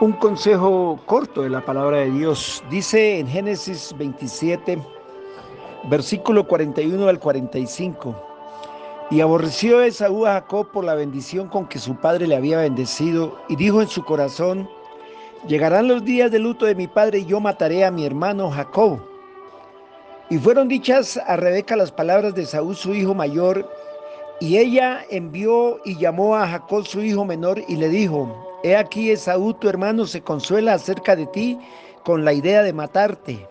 Un consejo corto de la palabra de Dios. Dice en Génesis 27, versículo 41 al 45. Y aborreció Esaú a Jacob por la bendición con que su padre le había bendecido, y dijo en su corazón: llegarán los días de luto de mi padre, y yo mataré a mi hermano Jacob. Y fueron dichas a Rebeca las palabras de Esaú su hijo mayor, y ella envió y llamó a Jacob su hijo menor y le dijo: he aquí, Esaú tu hermano se consuela acerca de ti con la idea de matarte.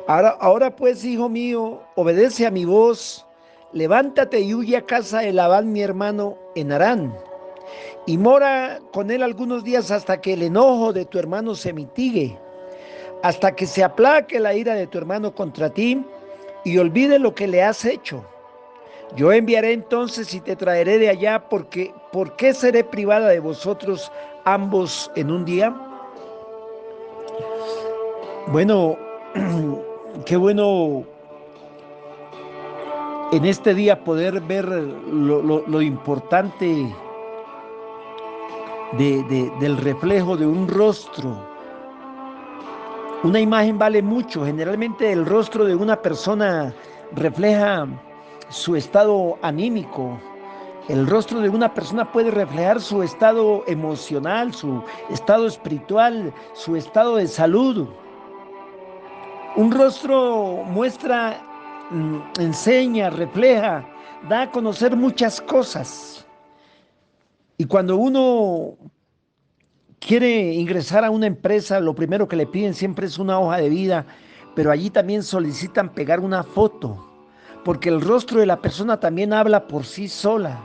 Ahora pues, hijo mío, obedece a mi voz, levántate y huye a casa de Labán mi hermano en Harán, y mora con él algunos días hasta que el enojo de tu hermano se mitigue, hasta que se aplaque la ira de tu hermano contra ti y olvide lo que le has hecho. Yo enviaré entonces y te traeré de allá, porque ¿por qué seré privada de vosotros ambos en un día? Bueno, qué bueno en este día poder ver lo importante del reflejo de un rostro. Una imagen vale mucho. Generalmente el rostro de una persona refleja su estado anímico. El rostro de una persona puede reflejar su estado emocional, su estado espiritual, su estado de salud. Un rostro muestra, enseña, refleja, da a conocer muchas cosas. Y cuando uno quiere ingresar a una empresa, lo primero que le piden siempre es una hoja de vida, pero allí también solicitan pegar una foto, porque el rostro de la persona también habla por sí sola.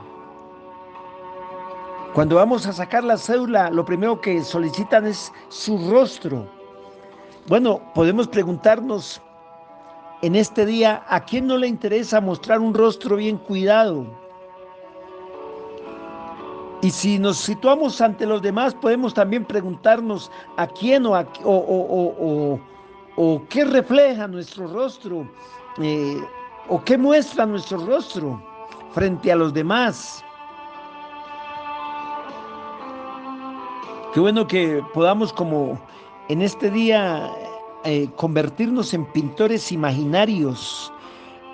Cuando vamos a sacar la cédula, lo primero que solicitan es su rostro. Bueno, podemos preguntarnos en este día, ¿a quién no le interesa mostrar un rostro bien cuidado? Y si nos situamos ante los demás, podemos también preguntarnos a quién o qué refleja nuestro rostro, eh, o qué muestra nuestro rostro frente a los demás. Qué bueno que podamos, como en este día, convertirnos en pintores imaginarios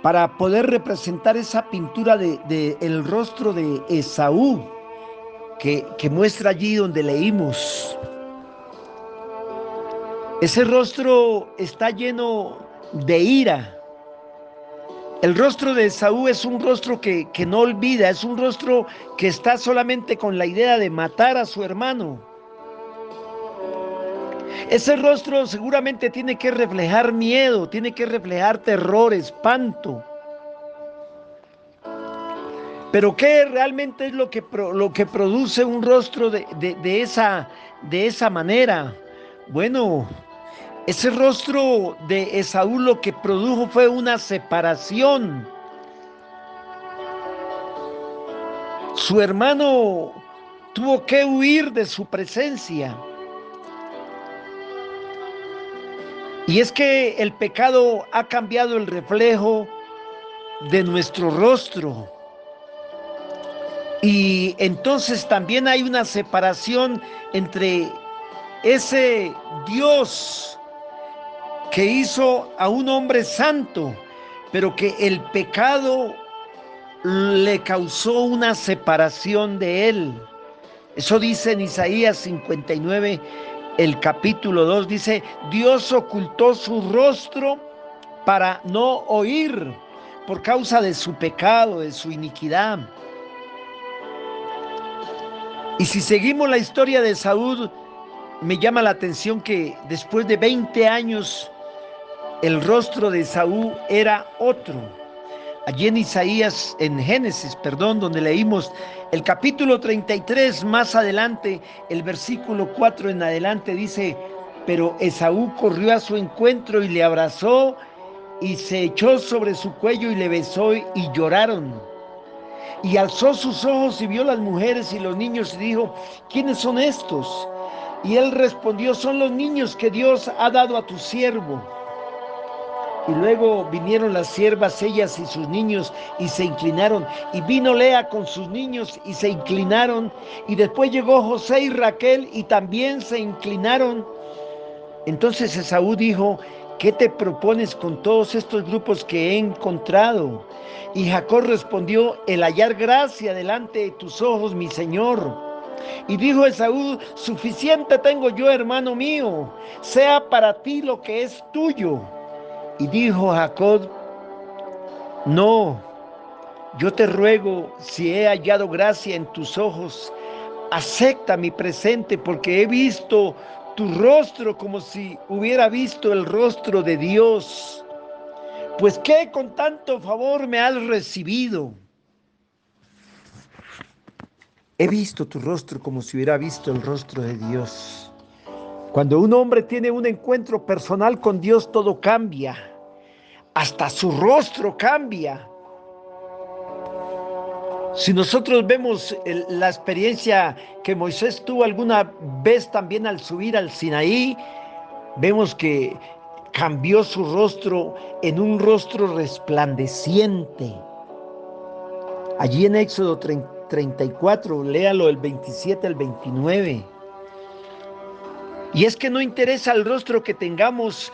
para poder representar esa pintura de el rostro de Esaú que muestra allí donde leímos. Ese rostro está lleno de ira. El rostro de Esaú es un rostro que no olvida, es un rostro que está solamente con la idea de matar a su hermano. Ese rostro seguramente tiene que reflejar miedo, tiene que reflejar terror, espanto. Pero ¿qué realmente es lo que produce un rostro de esa manera? Bueno, ese rostro de Esaú lo que produjo fue una separación. Su hermano tuvo que huir de su presencia. Y es que el pecado ha cambiado el reflejo de nuestro rostro. Y entonces también hay una separación entre ese Dios que hizo a un hombre santo, pero que el pecado le causó una separación de él. Eso dice en Isaías 59, el capítulo 2, dice: Dios ocultó su rostro para no oír por causa de su pecado, de su iniquidad. Y si seguimos la historia de Saúl, me llama la atención que después de 20 años el rostro de Saúl era otro. Allí en Isaías, en Génesis, perdón, donde leímos el capítulo 33, más adelante, el versículo 4 en adelante, dice: pero Esaú corrió a su encuentro y le abrazó y se echó sobre su cuello y le besó y lloraron. Y alzó sus ojos y vio las mujeres y los niños y dijo: ¿quiénes son estos? Y él respondió: son los niños que Dios ha dado a tu siervo. Y luego vinieron las siervas, ellas y sus niños, y se inclinaron. Y vino Lea con sus niños y se inclinaron. Y después llegó José y Raquel y también se inclinaron. Entonces Esaú dijo: ¿qué te propones con todos estos grupos que he encontrado? Y Jacob respondió: el hallar gracia delante de tus ojos, mi señor. Y dijo Esaú: suficiente tengo yo, hermano mío, sea para ti lo que es tuyo. Y dijo Jacob: no, yo te ruego, si he hallado gracia en tus ojos, acepta mi presente, porque he visto tu rostro como si hubiera visto el rostro de Dios. Pues que con tanto favor me has recibido. He visto tu rostro como si hubiera visto el rostro de Dios. Cuando un hombre tiene un encuentro personal con Dios, todo cambia. Hasta su rostro cambia. Si nosotros vemos la experiencia que Moisés tuvo alguna vez también al subir al Sinaí, vemos que cambió su rostro en un rostro resplandeciente. Allí en Éxodo 34, léalo el 27 al 29. Y es que no interesa el rostro que tengamos,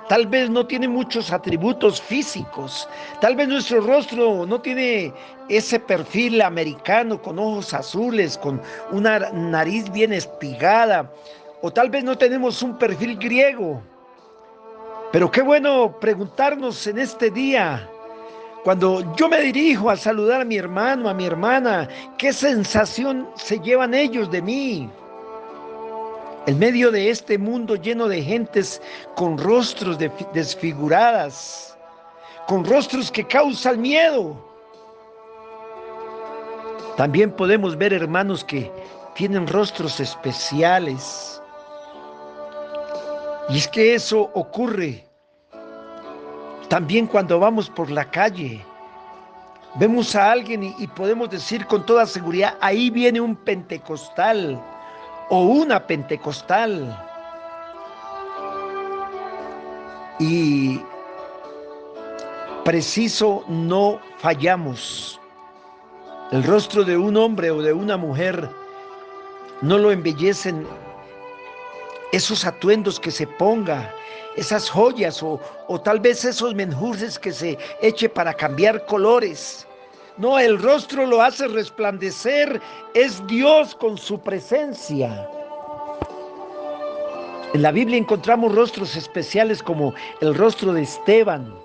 tal vez no tiene muchos atributos físicos, tal vez nuestro rostro no tiene ese perfil americano con ojos azules, con una nariz bien espigada, o tal vez no tenemos un perfil griego. Pero qué bueno preguntarnos en este día, cuando yo me dirijo a saludar a mi hermano, a mi hermana, ¿qué sensación se llevan ellos de mí? En medio de este mundo lleno de gentes con rostros desfiguradas, con rostros que causan miedo, también podemos ver hermanos que tienen rostros especiales. Y es que eso ocurre también cuando vamos por la calle. Vemos a alguien y podemos decir con toda seguridad: ahí viene un pentecostal o una pentecostal. Y preciso no fallamos. El rostro de un hombre o de una mujer no lo embellecen esos atuendos que se ponga, esas joyas o tal vez esos menjurjes que se eche para cambiar colores. No, el rostro lo hace resplandecer, es Dios con su presencia. En la Biblia encontramos rostros especiales como el rostro de Esteban.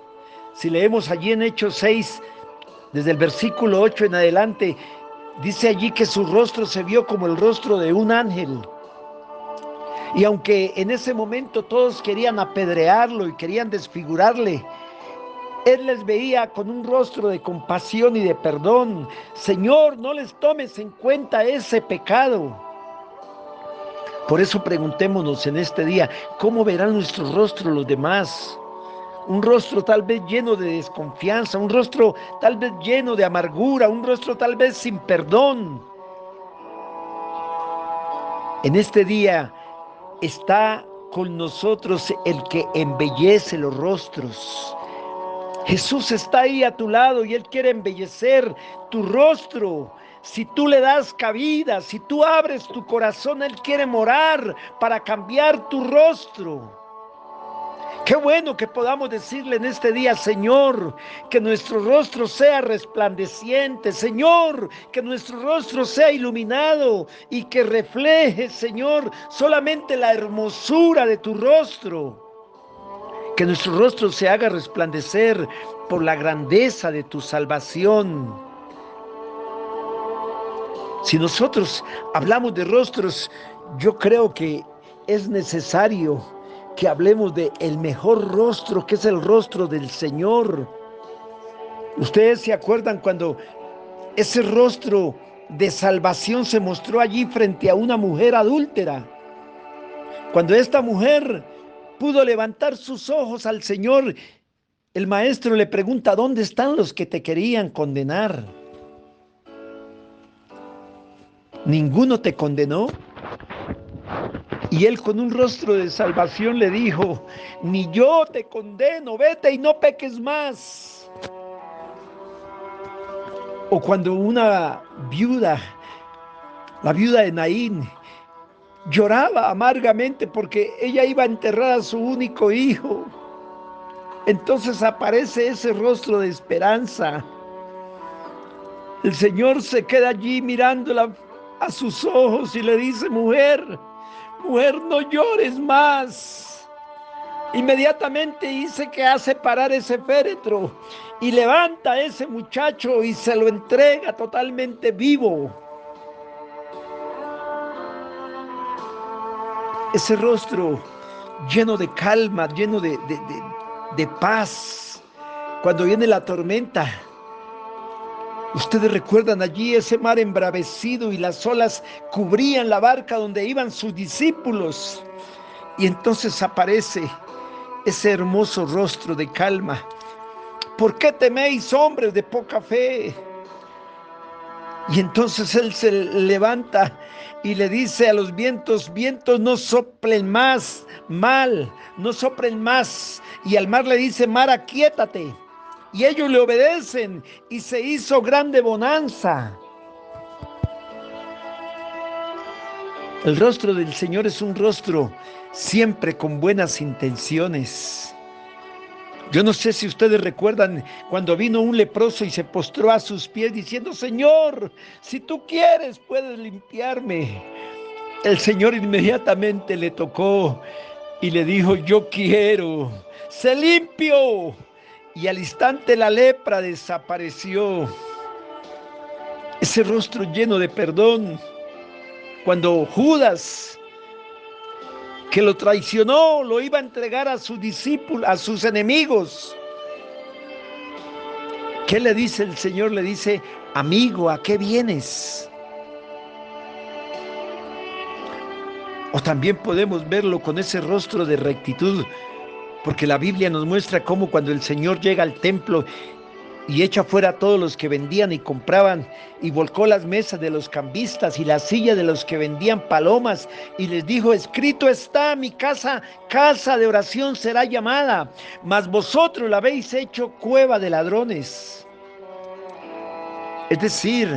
Si leemos allí en Hechos 6, desde el versículo 8 en adelante, dice allí que su rostro se vio como el rostro de un ángel. Y aunque en ese momento todos querían apedrearlo y querían desfigurarle, él les veía con un rostro de compasión y de perdón. Señor, no les tomes en cuenta ese pecado. Por eso preguntémonos en este día: ¿cómo verán nuestro rostro los demás? Un rostro tal vez lleno de desconfianza, un rostro tal vez lleno de amargura, un rostro tal vez sin perdón. En este día está con nosotros el que embellece los rostros. Jesús está ahí a tu lado y Él quiere embellecer tu rostro. Si tú le das cabida, si tú abres tu corazón, Él quiere morar para cambiar tu rostro. Qué bueno que podamos decirle en este día: Señor, que nuestro rostro sea resplandeciente, Señor, que nuestro rostro sea iluminado y que refleje, Señor, solamente la hermosura de tu rostro. Que nuestro rostro se haga resplandecer por la grandeza de tu salvación. Si nosotros hablamos de rostros, yo creo que es necesario que hablemos de el mejor rostro, que es el rostro del Señor. Ustedes se acuerdan cuando ese rostro de salvación se mostró allí frente a una mujer adúltera. Cuando esta mujer pudo levantar sus ojos al Señor, el maestro le pregunta: ¿dónde están los que te querían condenar? ¿Ninguno te condenó? Y él con un rostro de salvación le dijo: ni yo te condeno, vete y no peques más. O cuando una viuda, la viuda de Naín, lloraba amargamente porque ella iba a enterrar a su único hijo. Entonces aparece ese rostro de esperanza. El Señor se queda allí mirándola a sus ojos y le dice: mujer, mujer, no llores más. Inmediatamente dice que hace parar ese féretro y levanta a ese muchacho y se lo entrega totalmente vivo. Ese rostro lleno de calma, lleno de paz. Cuando viene la tormenta, ustedes recuerdan allí ese mar embravecido y las olas cubrían la barca donde iban sus discípulos. Y entonces aparece ese hermoso rostro de calma. ¿Por qué teméis, hombres de poca fe? Y entonces él se levanta y le dice a los vientos: vientos, no soplen más, no soplen más. Y al mar le dice: mar, aquíétate. Y ellos le obedecen y se hizo grande bonanza. El rostro del Señor es un rostro siempre con buenas intenciones. Yo no sé si ustedes recuerdan cuando vino un leproso y se postró a sus pies diciendo: Señor, si tú quieres, puedes limpiarme. El Señor inmediatamente le tocó y le dijo: yo quiero, sé limpio. Y al instante la lepra desapareció. Ese rostro lleno de perdón. Cuando Judas, que lo traicionó, lo iba a entregar a sus discípulos, a sus enemigos, ¿qué le dice el Señor? Le dice: amigo, ¿a qué vienes? O también podemos verlo con ese rostro de rectitud, porque la Biblia nos muestra cómo cuando el Señor llega al templo y echa fuera a todos los que vendían y compraban, y volcó las mesas de los cambistas y la silla de los que vendían palomas, y les dijo: escrito está, mi casa, casa de oración será llamada, mas vosotros la habéis hecho cueva de ladrones. Es decir,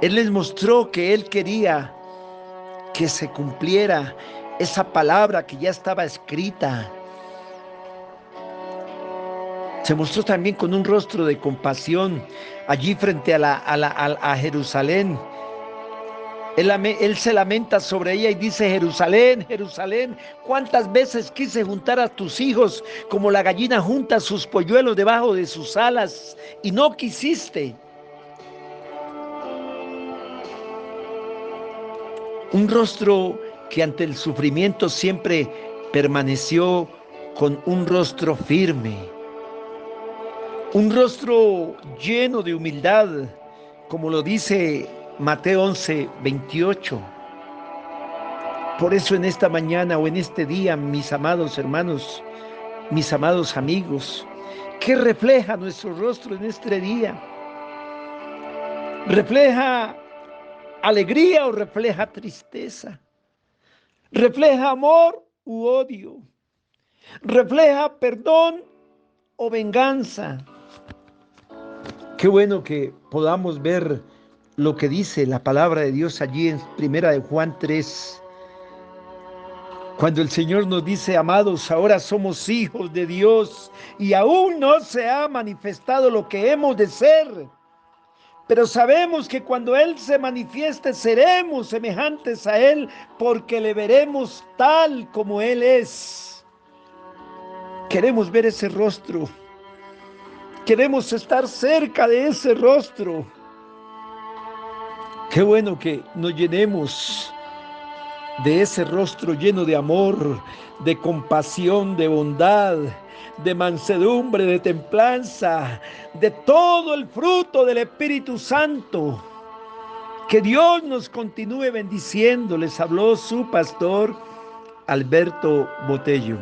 Él les mostró que Él quería que se cumpliera esa palabra que ya estaba escrita. Se mostró también con un rostro de compasión allí frente a Jerusalén. Él se lamenta sobre ella y dice: Jerusalén, Jerusalén, cuántas veces quise juntar a tus hijos como la gallina junta sus polluelos debajo de sus alas, y no quisiste. Un rostro que ante el sufrimiento siempre permaneció con un rostro firme. Un rostro lleno de humildad, como lo dice Mateo 11:28. Por eso en esta mañana o en este día, mis amados hermanos, mis amados amigos, ¿qué refleja nuestro rostro en este día? ¿Refleja alegría o refleja tristeza? ¿Refleja amor u odio? ¿Refleja perdón o venganza? Qué bueno que podamos ver lo que dice la palabra de Dios allí en 1 Juan 3. Cuando el Señor nos dice: amados, ahora somos hijos de Dios y aún no se ha manifestado lo que hemos de ser. Pero sabemos que cuando Él se manifieste seremos semejantes a Él, porque le veremos tal como Él es. Queremos ver ese rostro. Queremos estar cerca de ese rostro. Qué bueno que nos llenemos de ese rostro lleno de amor, de compasión, de bondad, de mansedumbre, de templanza, de todo el fruto del Espíritu Santo. Que Dios nos continúe bendiciendo. Les habló su pastor Alberto Botello.